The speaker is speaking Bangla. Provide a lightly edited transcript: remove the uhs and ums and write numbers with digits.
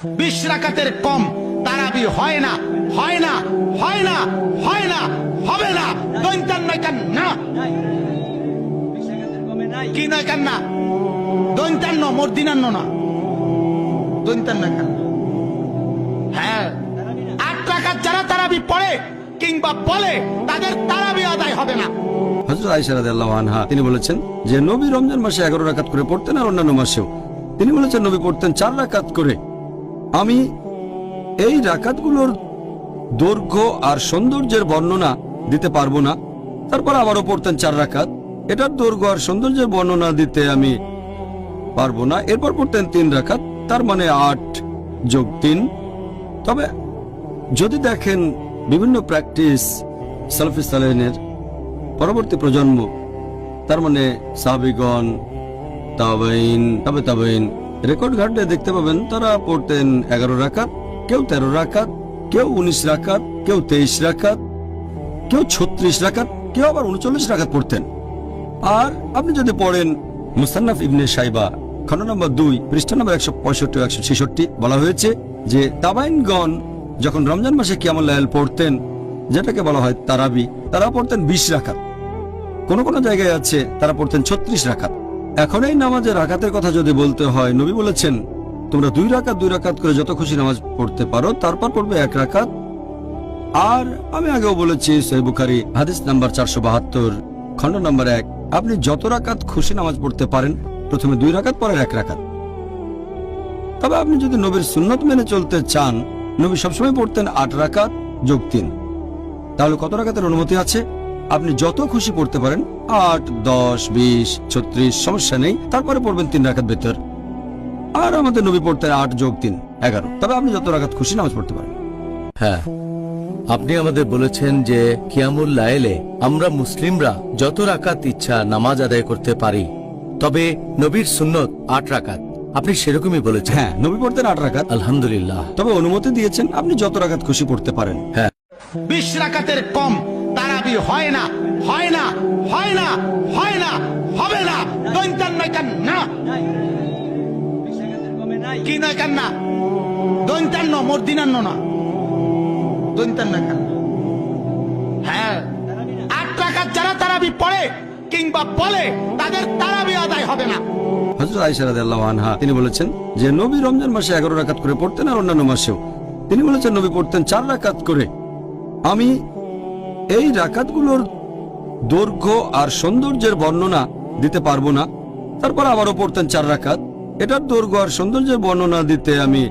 20 রাকাতের কম তারাবি হয় না, হয় না, হয় না, হয় না, হবে না। দৈন্তান নয় কেন না, কি নয় কেন না, দৈন্তান্ন মর্দিনান্ন না, দৈন্তান নয় কেন। হ্যাঁ, 8 রাকাত যারা তারাবি পড়ে কিংবা বলে তাদের তারাবি আদায় হবে না। হযরত আয়েশা রাদিয়াল্লাহু আনহা তিনি বলেছেন যে নবী রমজান মাসে 11 রাকাত করে পড়তেন আর অন্যান্য মাসেও তিনি বলেছেন নবী পড়তেন 4 রাকাত করে। আমি এই রাকাতগুলোর দৈর্ঘ্য আর সৌন্দর্যের বর্ণনা দিতে পারবো না। তারপর আবারও পড়তেন 4 রাকাত, এটার দৈর্ঘ্য আর সৌন্দর্যের বর্ণনা দিতে আমি পারবো না। এরপর পড়তেন 3 রাকাত, তার মানে 8 যোগ 3। তবে যদি দেখেন বিভিন্ন প্র্যাকটিস সালাফি সালেহিনের পরবর্তী প্রজন্ম, তার মানে সাহাবীগণ, তাবেঈন, তাবে তাবেঈন, রেকর্ড ঘাটলে দেখতে পাবেন তারা পড়তেন 11 রাকাত, কেউ 13 রাকাত, কেউ 19 রাকাত, কেউ 23 রাকাত, কেউ 36 রাকাত, কেউ আবার 39 রাকাত পড়তেন। আর আপনি যদি পড়েন মুসান্নাফ ইবনে শাইবা খণ্ড নম্বর 2 পৃষ্ঠা নম্বর 165 ও 166 বলা হয়েছে যে তাবাইনগণ যখন রমজান মাসে কিয়ামুল লাইল পড়তেন, যেটাকে বলা হয় তারাবি, তারা পড়তেন 20 রাকাত। কোন কোন জায়গায় আছে তারা পড়তেন 36 রাকাত। এখন এই নামাজের রাকাতের কথা যদি বলতে হয়, নবী বলেছেন তোমরা 2 রাকাত 2 রাকাত করে যত খুশি নামাজ পড়তে পারো, তারপর পড়বে 1 রাকাত। আর আমি আগেও বলেছি সহিহ বুখারী হাদিস নাম্বার 472 খণ্ড নম্বর 1, আপনি যত রাকাত খুশি নামাজ পড়তে পারেন, প্রথমে 2 রাকাত পরে 1 রাকাত। তবে আপনি যদি নবীর সুন্নত মেনে চলতে চান, নবী সবসময় পড়তেন 8 রাকাত যোগ 3। তাহলে কত রাকাতের অনুমতি আছে? আপনি যত খুশি পড়তে পারেন, 8, 10, 20, 36 সমস্যা নেই। তারপরে পড়বেন 3 রাকাত বেতর। আর আমাদের নবী পড়তেন 8 যোগ 3 11। তবে আপনি যত রাকাত খুশি নামাজ পড়তে পারেন। হ্যাঁ, আপনি আমাদের বলেছেন যে কিয়ামুল লাইলে আমরা মুসলিমরা যত রাকাত ইচ্ছা নামাজ আদায় করতে পারি, তবে নবীর সুন্নত 8 রাকাত। আপনি সেরকমই বলেছেন। হ্যাঁ, নবী পড়তেন 8 রাকাত, আলহামদুলিল্লাহ। তবে অনুমতি দিয়েছেন আপনি যত রাকাত খুশি পড়তে পারেন। হ্যাঁ, 20 রাকাতের কম তারাবি হয় না, হয় না, হয় না, হয় না, হবে না। দৈন্তান নয় কেন না, কি নয় কেন না, দৈন্তান্ন মর্দিনান্ন না, দৈন্তান নয় কেন। হ্যাঁ, 8 রাকাত যারা তারাবি পড়ে কিংবা বলে তাদের তারাবি আদায় হবে না। হযরত আয়েশা রাদিয়াল্লাহু আনহা তিনি বলেছেন যে নবী রমজান মাসে 11 রাকাত করে পড়তেন আর অন্যান্য মাসেও তিনি বলেছেন নবী পড়তেন 4 রাকাত করে। আমি এই রাকাতগুলোর দৈর্ঘ্য আর সৌন্দর্যের বর্ণনা দিতে পারবো না। তারপর আবারও পড়তেন 4 রাকাত, এটার দৈর্ঘ্য আর সৌন্দর্যের বর্ণনা দিতে আমি